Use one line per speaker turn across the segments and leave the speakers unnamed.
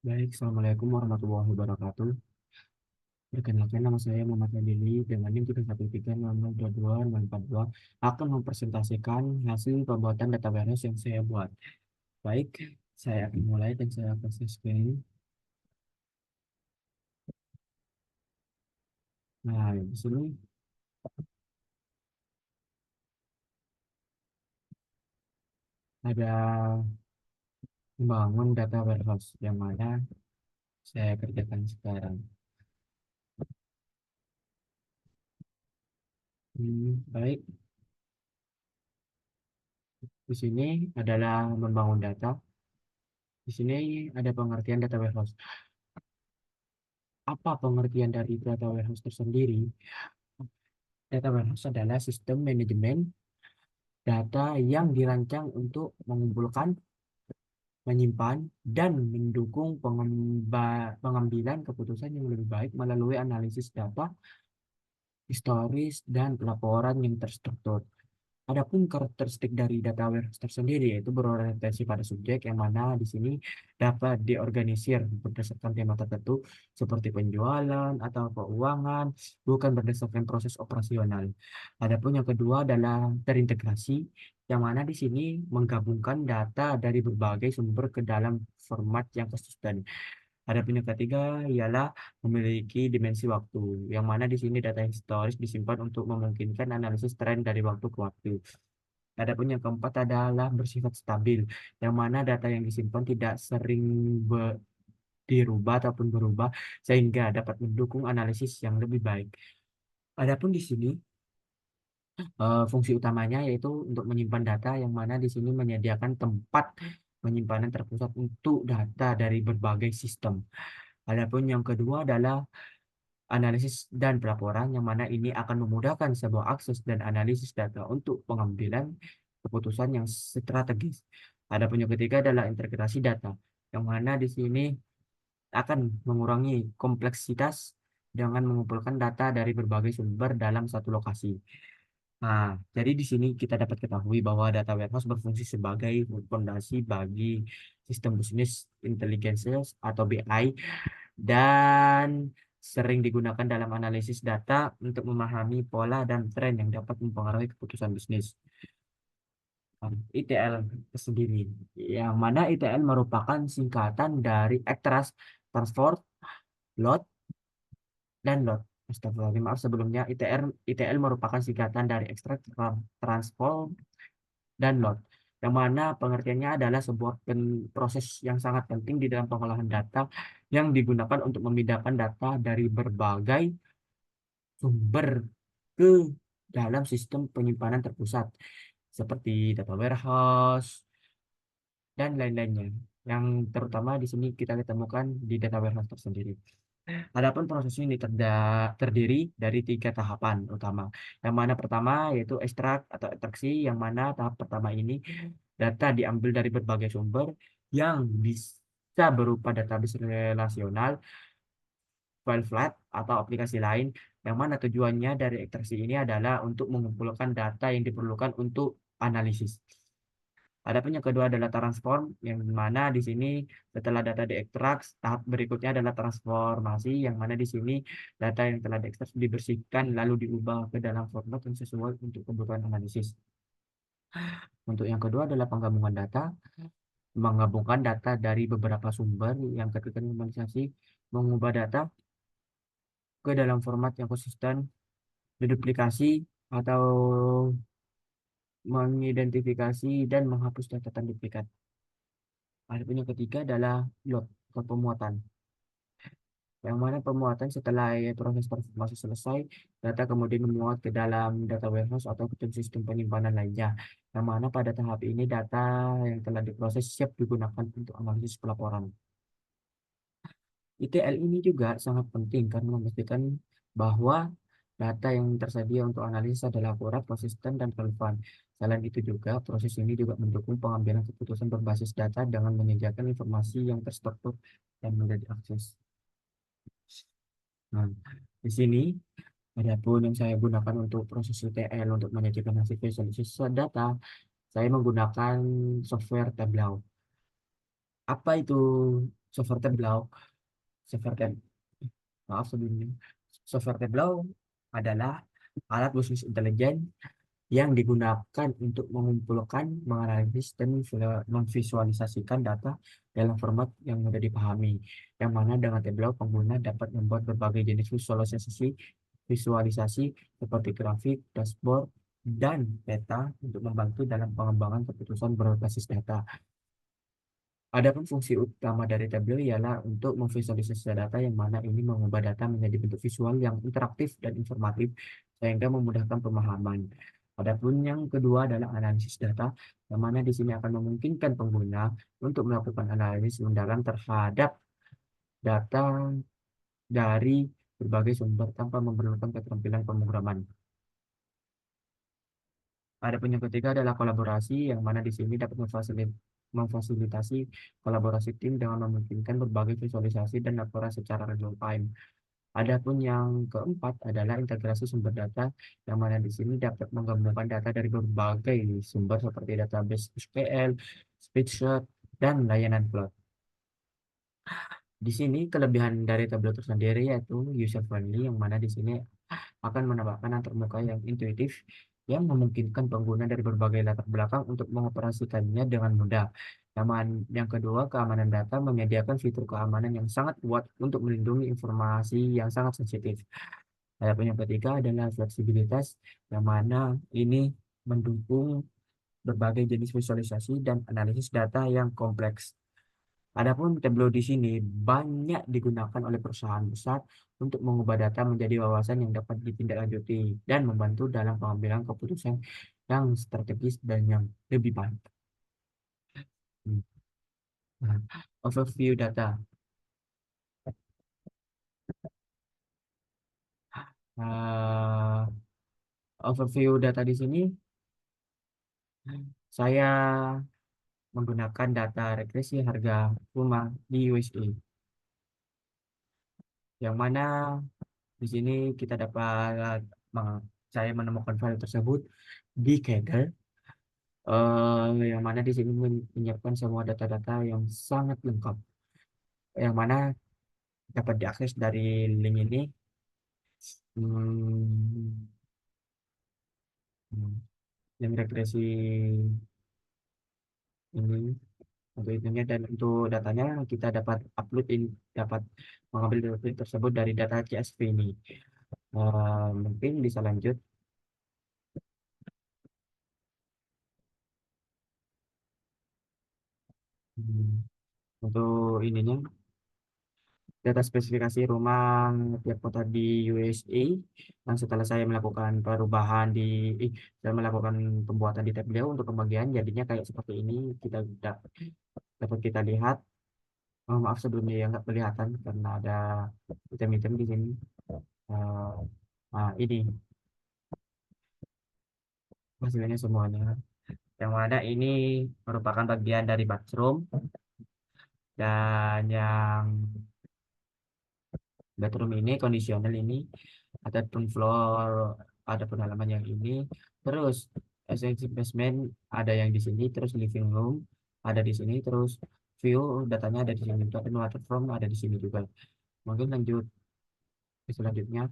Baik, Assalamualaikum warahmatullahi wabarakatuh. Perkenalkan nama saya Muhammad Fadili dengan NIM 3130022 akan mempresentasikan hasil pembuatan data warehouse yang saya buat. Baik, saya akan mulai dan saya akan share screen. Nah, di sini ada membangun data warehouse yang mana saya kerjakan sekarang. Baik, di sini adalah membangun data. Di sini ada pengertian data warehouse. Apa pengertian dari data warehouse tersendiri? Data warehouse adalah sistem manajemen data yang dirancang untuk mengumpulkan, menyimpan, dan mendukung pengambilan keputusan yang lebih baik melalui analisis data, historis, dan laporan yang terstruktur. Adapun karakteristik dari data warehouse tersendiri yaitu berorientasi pada subjek yang mana di sini dapat diorganisir berdasarkan tema tertentu seperti penjualan atau keuangan, bukan berdasarkan proses operasional. Adapun yang kedua adalah terintegrasi yang mana di sini menggabungkan data dari berbagai sumber ke dalam format yang konsisten. Adapun yang ketiga ialah memiliki dimensi waktu, yang mana di sini data historis disimpan untuk memungkinkan analisis tren dari waktu ke waktu. Adapun yang keempat adalah bersifat stabil, yang mana data yang disimpan tidak sering dirubah ataupun berubah, sehingga dapat mendukung analisis yang lebih baik. Adapun di sini fungsi utamanya yaitu untuk menyimpan data, yang mana di sini menyediakan tempat penyimpanan terpusat untuk data dari berbagai sistem. Adapun yang kedua adalah analisis dan pelaporan, yang mana ini akan memudahkan sebuah akses dan analisis data untuk pengambilan keputusan yang strategis. Adapun yang ketiga adalah integrasi data, yang mana di sini akan mengurangi kompleksitas dengan mengumpulkan data dari berbagai sumber dalam satu lokasi. Nah, jadi di sini kita dapat ketahui bahwa data warehouse berfungsi sebagai fondasi bagi sistem bisnis intelligence atau BI, dan sering digunakan dalam analisis data untuk memahami pola dan tren yang dapat mempengaruhi keputusan bisnis. ITL sendiri, yang mana ITL merupakan singkatan dari extract, transfer, load, dan load. Astagfirullahaladzim, maaf sebelumnya. ITL merupakan singkatan dari extract, transform, dan load, yang mana pengertiannya adalah sebuah proses yang sangat penting di dalam pengolahan data yang digunakan untuk memindahkan data dari berbagai sumber ke dalam sistem penyimpanan terpusat seperti data warehouse dan lain-lainnya, yang terutama di sini kita ketemukan di data warehouse tersendiri. Adapun proses ini terdiri dari tiga tahapan utama. Yang mana pertama yaitu ekstrak atau ekstraksi, yang mana tahap pertama ini data diambil dari berbagai sumber yang bisa berupa database relasional, file flat, atau aplikasi lain, yang mana tujuannya dari ekstraksi ini adalah untuk mengumpulkan data yang diperlukan untuk analisis. Adapun yang kedua adalah transform, yang mana di sini setelah data diekstrak, tahap berikutnya adalah transformasi, yang mana di sini data yang telah diekstrak dibersihkan lalu diubah ke dalam format yang sesuai untuk kebutuhan analisis. Untuk yang kedua adalah penggabungan data, menggabungkan data dari beberapa sumber yang ketika normalisasi mengubah data ke dalam format yang konsisten, deduplikasi atau mengidentifikasi dan menghapus catatan duplikat. Adapun yang ketiga adalah load atau pemuatan, yang mana pemuatan setelah proses transformasi selesai, data kemudian memuat ke dalam data warehouse atau ke sistem penyimpanan lainnya, yang mana pada tahap ini data yang telah diproses siap digunakan untuk analisis pelaporan. ITL ini juga sangat penting karena memastikan bahwa data yang tersedia untuk analisis adalah akurat, konsisten, dan relevan. Selain itu juga, proses ini juga mendukung pengambilan keputusan berbasis data dengan menyediakan informasi yang terstruktur dan mudah diakses. Nah, di sini adapun yang saya gunakan untuk proses ETL untuk menyajikan hasil visualisasi data, saya menggunakan software Tableau. Apa itu Software Tableau, software Tab- maaf sebelumnya, software Tableau adalah alat bisnis intelijen yang digunakan untuk mengumpulkan, menganalisis, dan memvisualisasikan data dalam format yang mudah dipahami. Yang mana dengan Tableau pengguna dapat membuat berbagai jenis visualisasi seperti grafik, dashboard, dan peta untuk membantu dalam pengembangan keputusan berbasis data. Adapun fungsi utama dari Tableau ialah untuk memvisualisasi data yang mana ini mengubah data menjadi bentuk visual yang interaktif dan informatif sehingga memudahkan pemahaman. Adapun yang kedua adalah analisis data, yang mana di sini akan memungkinkan pengguna untuk melakukan analisis mendalam terhadap data dari berbagai sumber tanpa memerlukan keterampilan pemrograman. Adapun yang ketiga adalah kolaborasi, yang mana di sini dapat memfasilitasi kolaborasi tim dengan memungkinkan berbagai visualisasi dan laporan secara real time. Adapun yang keempat adalah integrasi sumber data, yang mana di sini dapat menggabungkan data dari berbagai sumber seperti database SQL, Spreadsheet, dan layanan cloud. Di sini kelebihan dari Tableau tersendiri yaitu user friendly, yang mana di sini akan menambahkan antarmuka yang intuitif yang memungkinkan pengguna dari berbagai latar belakang untuk mengoperasikannya dengan mudah. Yang kedua, keamanan data menyediakan fitur keamanan yang sangat kuat untuk melindungi informasi yang sangat sensitif. Adapun yang ketiga adalah fleksibilitas, yang mana ini mendukung berbagai jenis visualisasi dan analisis data yang kompleks. Adapun Tableau di sini banyak digunakan oleh perusahaan besar untuk mengubah data menjadi wawasan yang dapat ditindaklanjuti dan membantu dalam pengambilan keputusan yang strategis dan yang lebih baik. Hmm. Nah, overview data. Eh, Overview data di sini saya menggunakan data regresi harga rumah di USA, yang mana di sini kita dapat saya menemukan file tersebut di Kaggle, yang mana di sini menyiapkan semua data-data yang sangat lengkap, yang mana dapat diakses dari link ini. Hmm, hmm, yang regresi ini untuk itunya, dan untuk datanya kita dapat dapat mengambil data tersebut dari data CSV ini. Mungkin bisa lanjut. Hmm, untuk ininya data spesifikasi rumah tiap kota di USA, dan setelah saya melakukan perubahan saya melakukan pembuatan di Tableau untuk pembagian, jadinya kayak seperti ini. Kita dapat kita lihat. Maaf sebelumnya yang nggak kelihatan karena ada item-item di sini. Eh, ini hasilnya semuanya, yang mana ini merupakan bagian dari bathroom, dan yang bedroom ini kondisional ini, ataupun floor, ada halaman yang ini, terus essential basement ada yang di sini, terus living room ada di sini, terus view datanya ada di sini, tapi waterfront ada di sini juga. Mungkin lanjut ke selanjutnya.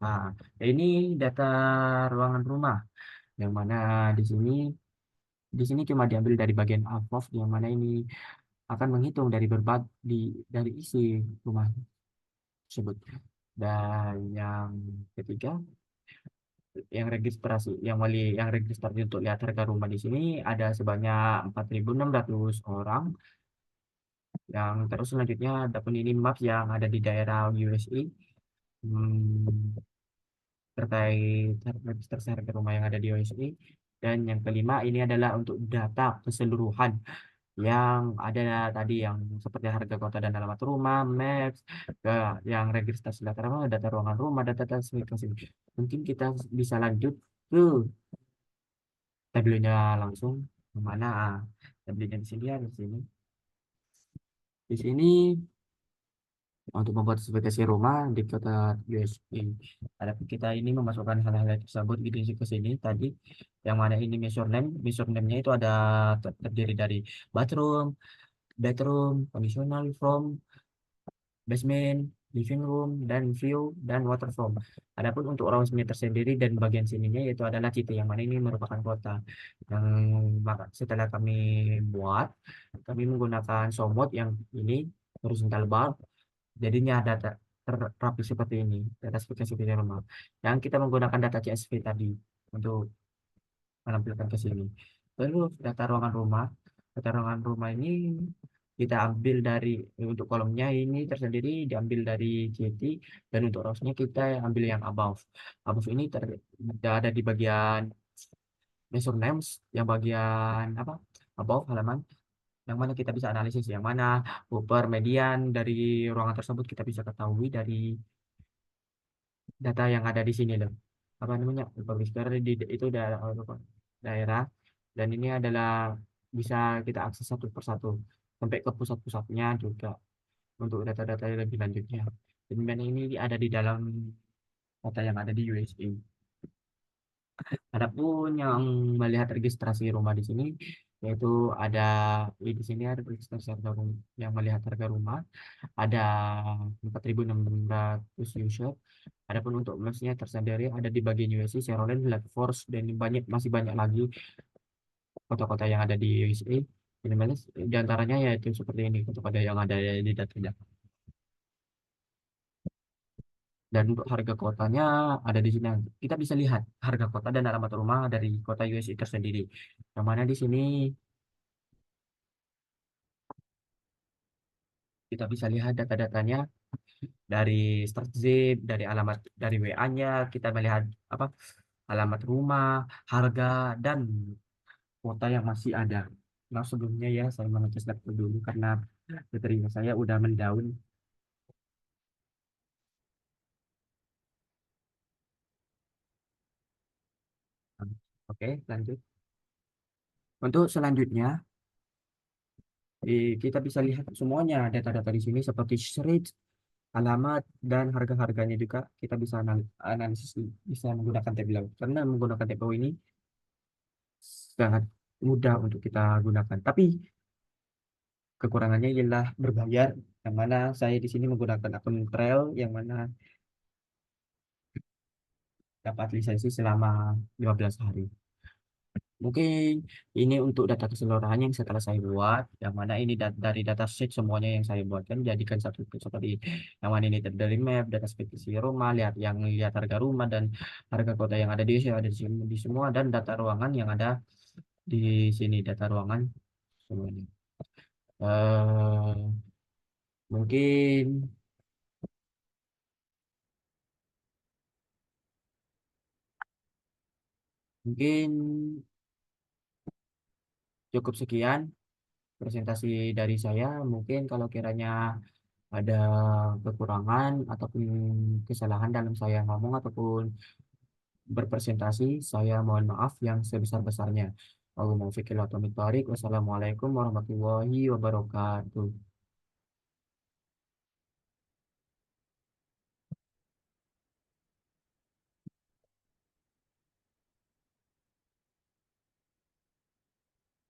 Nah, ini data ruangan rumah, yang mana di sini cuma diambil dari bagian AFOF, yang mana ini akan menghitung dari dari isi rumah tersebut. Dan yang ketiga, yang registrasi untuk lihat harga rumah di sini ada sebanyak 4.600 orang. Yang terus selanjutnya ada ini map yang ada di daerah USA, hmm, terkait registrasi harga rumah yang ada di USA. Dan yang kelima ini adalah untuk data keseluruhan yang ada tadi, yang seperti harga kota dan alamat rumah, maps, ke yang registrasi latar rumah, data ruangan rumah, data spesifikasi. Mungkin kita bisa lanjut ke tabelnya langsung. Mana tabelnya di sini, di sini. Di sini untuk membuat spesifikasi rumah di kota USA. Ada kita ini memasukkan hal-hal tersebut gitu sih ke sini tadi, yang mana ini measure name-nya itu ada terdiri dari bathroom, bedroom, conditional from, basement, living room, dan view, dan waterfront. Adapun untuk ruang semi tersendiri dan bagian sininya yaitu adalah City, yang mana ini merupakan kota. Yang setelah kami buat, kami menggunakan somot yang ini horizontal bar, jadinya data terrapi seperti ini, data spesifikasi rumah. Yang kita menggunakan data CSV tadi untuk menampilkan ke sini. Lalu data ruangan rumah ini kita ambil dari untuk kolomnya ini tersendiri diambil dari JT, dan untuk rowsnya kita ambil yang above. Above ini ada di bagian measure names, yang bagian apa? Above halaman, yang mana kita bisa analisis yang mana upper median dari ruangan tersebut kita bisa ketahui dari data yang ada di sini loh. Apa namanya? Publish di itu daerah, dan ini adalah bisa kita akses satu persatu sampai ke pusat-pusatnya juga untuk data-data yang lebih lanjutnya. Dan mana ini ada di dalam kota yang ada di USA. Adapun yang melihat registrasi rumah di sini, yaitu ada di sini ada registrasi harga rumah, yang melihat harga rumah ada 4.600 user. Adapun untuk mesnya tersendiri ada di bagian USA, Caroline, Lake Forest, dan masih banyak lagi kota-kota yang ada di USA. Ini mana di antaranya yaitu seperti ini kota-kota yang ada di datanya. Dan untuk harga kotanya ada di sini. Kita bisa lihat harga kota dan alamat rumah dari kota USA tersendiri. Yang mana di sini kita bisa lihat data-datanya dari start zip, dari alamat, dari WA-nya, kita melihat apa alamat rumah, harga, dan kota yang masih ada. Nah, sebelumnya ya saya mengecas laptop dulu karena baterai saya udah mendaun. Oke, lanjut. Untuk selanjutnya, kita bisa lihat semuanya data-data di sini seperti street, alamat, dan harga-harganya juga kita bisa analisis, bisa menggunakan tableau. Karena menggunakan tableau ini sangat mudah untuk kita gunakan. Tapi kekurangannya ialah berbayar, yang mana saya di sini menggunakan akun Trail, yang mana dapat lisensi selama 15 hari. Mungkin ini untuk data keseluruhan yang setelah saya buat, yang mana ini dari data sheet semuanya yang saya buatkan, jadikan satu seperti yang mana ini dari map, data spesifikasi rumah, lihat harga rumah dan harga kota yang ada di sini di semua, dan data ruangan yang ada di sini, data ruangan semuanya. eh mungkin mungkin cukup sekian presentasi dari saya. Mungkin kalau kiranya ada kekurangan ataupun kesalahan dalam saya ngomong ataupun berpresentasi, saya mohon maaf yang sebesar-besarnya. Wassalamualaikum warahmatullahi wabarakatuh.